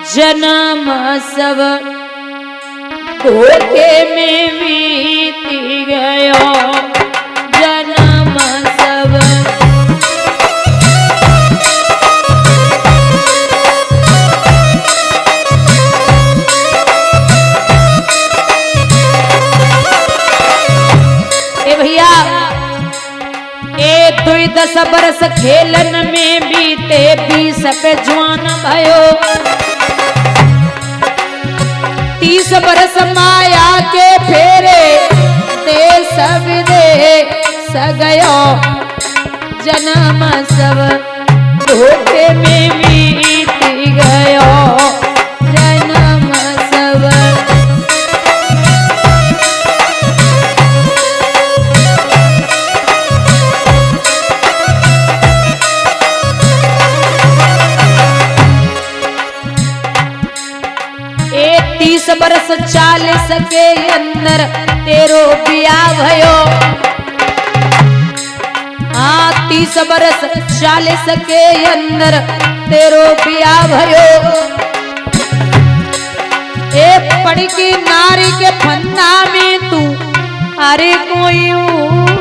जन्म सब धोखे में बीत गयो, जन्म सब ए भैया ए दुई 10 बरस खेलन में बीते 20 पे जवान भयो, 30 बरस माया के फेरे देश विदेश गयो, जन्म सब धोखे में बीत गयो, जन्म सब ए 30 बरस 40 के अंदर तेरो बियाह भयो, 30 बरस 40 के अंदर तेरो बियाह भयो, ए पढ़ की नारी के फंदा में तू अरे कोई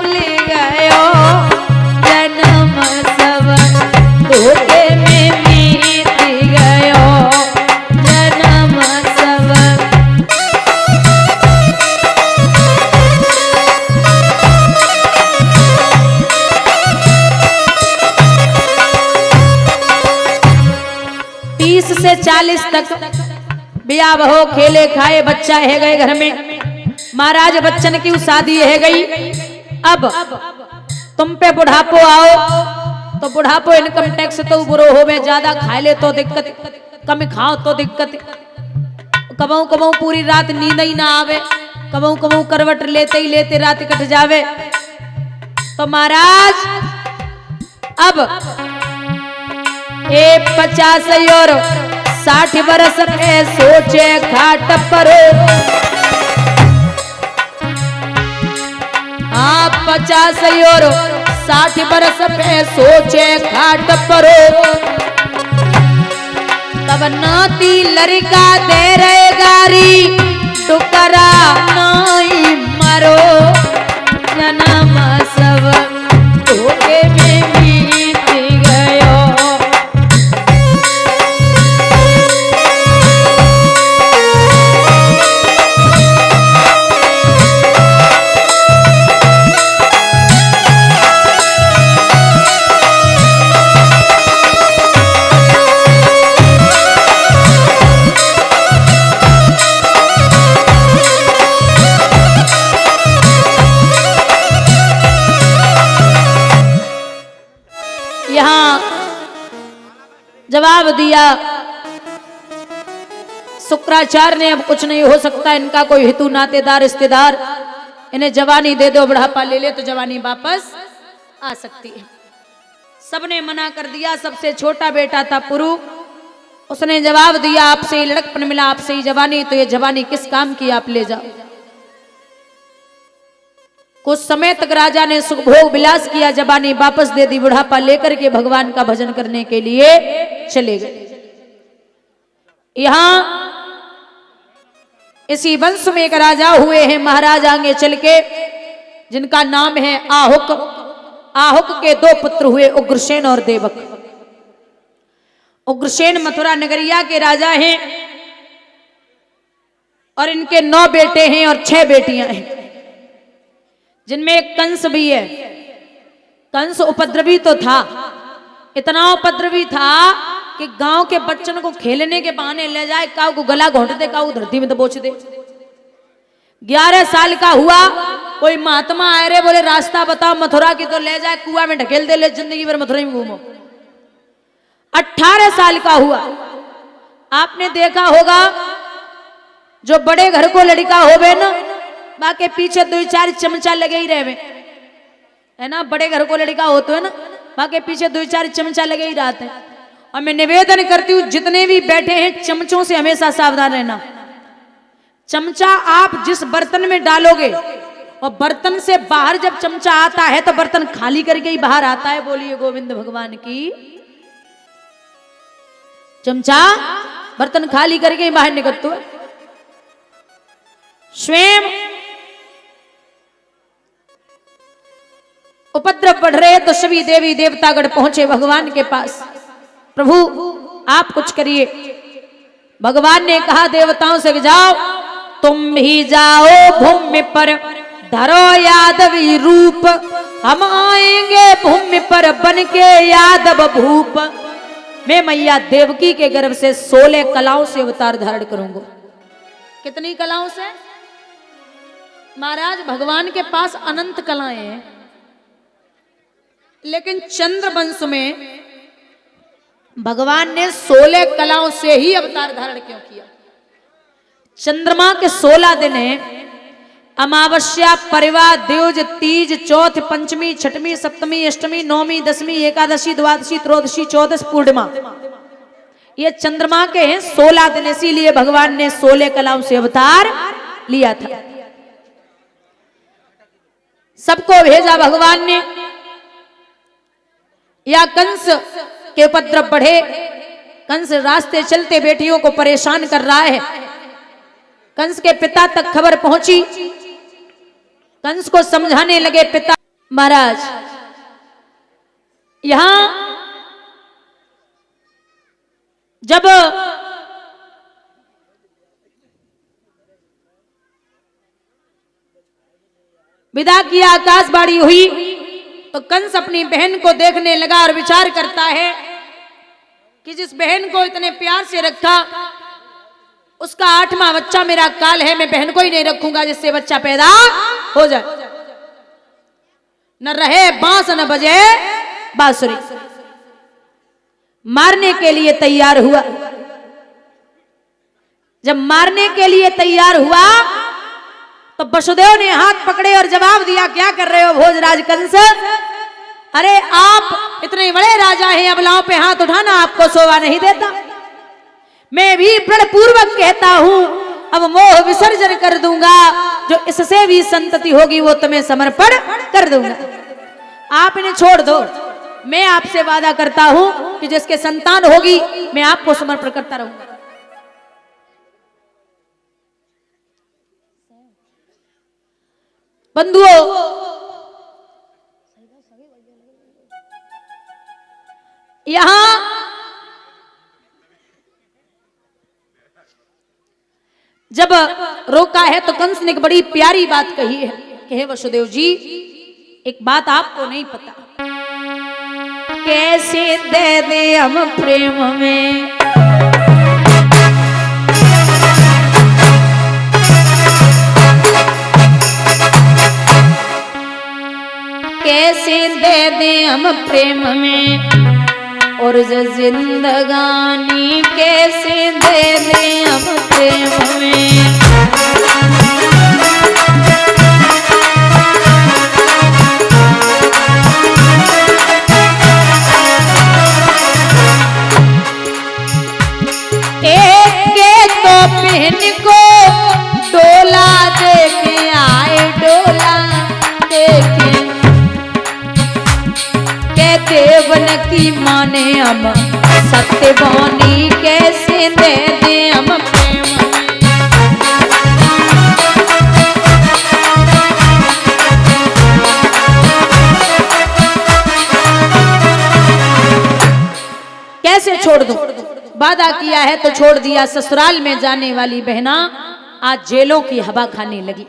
ले गयो, जन्म सब धोखे में बीत गयो, जन्म सब से 40 तक बियाह हो, खेले खाए, बच्चा है गए घर में, महाराज बच्चन की शादी है गई। अब तुम पे बुढ़ापो आओ तो बुढ़ापो इनकम टैक्स तो बुरो हो में, ज्यादा खा ले तो दिक्कत, कम खाओ तो दिक्कत, कबहू कबहू पूरी रात नींद ही ना आवे, कबहू कबहू करवट लेते ही लेते रात कट जावे। तो महाराज अब 50 और 60 बरस में सोचे खाट पर, 50 और 60 बरस में सोचे खाट पर, तब नाती लड़का दे रहे गारी, टुकरा नहीं मरो, जन्म सब धोखे में बीत गयो। जवाब दिया शुक्राचार्य ने, अब कुछ नहीं हो सकता, इनका कोई हितु नातेदार रिश्तेदार इन्हें जवानी दे दो, बुढ़ापा ले ले तो जवानी वापस आ सकती है। सबने मना कर दिया। सबसे छोटा बेटा था पुरु, उसने जवाब दिया आपसे ही लड़कपन मिला, आपसे ही जवानी, तो ये जवानी किस काम की, आप ले जाओ। कुछ समय तक राजा ने सुख भोग विलास किया, जवानी वापस दे दी, बुढ़ापा लेकर के भगवान का भजन करने के लिए चले गए। यहां इसी वंश में एक राजा हुए हैं महाराज आगे चल के, जिनका नाम है आहुक। आहुक के 2 पुत्र हुए, उग्रसेन और देवक। उग्रसेन मथुरा नगरिया के राजा हैं और इनके 9 बेटे हैं और 6 बेटियां हैं, जिनमें एक कंस भी है। कंस उपद्रवी तो था, इतना उपद्रवी था कि गांव के बच्चों को खेलने के बहाने ले जाए, काऊ को गला घोंट दे, काऊ धरती में दबोच दे। 11 साल का हुआ, कोई महात्मा आए रे, बोले रास्ता बताओ मथुरा की, तो ले जाए कुआं में ढकेल दे, ले जिंदगी भर मथुरा में घूमो। 18 साल का हुआ। आपने देखा होगा जो बड़े घर को लड़का होवे ना, बाकी पीछे 2-4 चमचा लगे ही रहे, है ना। बड़े घर को लड़का होते है ना, बाकी पीछे 2-4 चमचा लगे ही रहते हैं। और मैं निवेदन करती हूँ जितने भी बैठे हैं, चमचों से हमेशा सावधान रहना। चमचा आप जिस बर्तन में डालोगे और बर्तन से बाहर जब चमचा आता है तो बर्तन खाली करके ही बाहर आता है। बोलिए गोविंद भगवान की। चमचा बर्तन खाली करके ही बाहर निकलते हुए स्वयं उपद्रव बढ़ रहे तो सभी देवी देवतागण पहुंचे भगवान के पास। प्रभु आप कुछ करिए। भगवान ने कहा देवताओं से जाओ तुम भी जाओ भूमि पर धरो यादवी रूप, हम आएंगे भूमि पर बन के यादव भूप। मैं मैया देवकी के गर्भ से 16 कलाओं से अवतार धारण करूंगा। कितनी कलाओं से? महाराज भगवान के पास अनंत कलाएं हैं, लेकिन चंद्रवंश में भगवान ने 16 कलाओं से ही अवतार धारण क्यों किया? चंद्रमा के 16 दिन हैं, अमावस्या, परिवा, द्विज, तीज, चौथ, पंचमी, छठवीं, सप्तमी, अष्टमी, नौमी, दसवीं, एकादशी, द्वादशी, त्रयोदशी, चौदश, पूर्णिमा। ये चंद्रमा के हैं 16 दिन, इसीलिए भगवान ने 16 कलाओं से अवतार लिया था। सबको भेजा भगवान ने। या कंस के उपद्रव बढ़े, कंस रास्ते चलते बेटियों को परेशान कर रहा है। कंस के पिता तक खबर पहुंची, कंस को समझाने लगे पिता। महाराज यहां जब विदा की आकाशवाणी हुई तो कंस अपनी बहन को देखने लगा और विचार करता है कि जिस बहन को इतने प्यार से रखा उसका 8वां बच्चा मेरा काल है, मैं बहन को ही नहीं रखूंगा जिससे बच्चा पैदा हो जाए। न रहे बांस न बजे बांसुरी। मारने के लिए तैयार हुआ। जब मारने के लिए तैयार हुआ तो वसुदेव ने हाथ पकड़े और जवाब दिया, क्या कर रहे हो भोजराज कंस? अरे आप इतने बड़े राजा हैं, अबलाओं पे हाथ उठाना आपको शोभा नहीं देता। मैं भी प्रण पूर्वक कहता हूं अब मोह विसर्जन कर दूंगा, जो इससे भी संतति होगी वो तुम्हें समर्पण कर दूंगा। आप इन्हें छोड़ दो, मैं आपसे वादा करता हूं कि जिसके संतान होगी मैं आपको समर्पण करता रहूंगा। बंधुओं, यहां जब रोका है तो कंस ने एक बड़ी प्यारी बात कही है कि हे वसुदेव जी, एक बात आपको नहीं पता, कैसे दे दे हम प्रेम में कैसे दे दे हम प्रेम में, और जो जिंदगानी कैसे दे दे हम प्रेम में। एक तो पहन को डोला देखे आए, डोला देखे देवन की माने हम सत्यवानी कैसे दे दे हम प्रेम में। कैसे छोड़ दो? वादा किया है तो छोड़ दिया। ससुराल में जाने वाली बहना आज जेलों की हवा खाने लगी।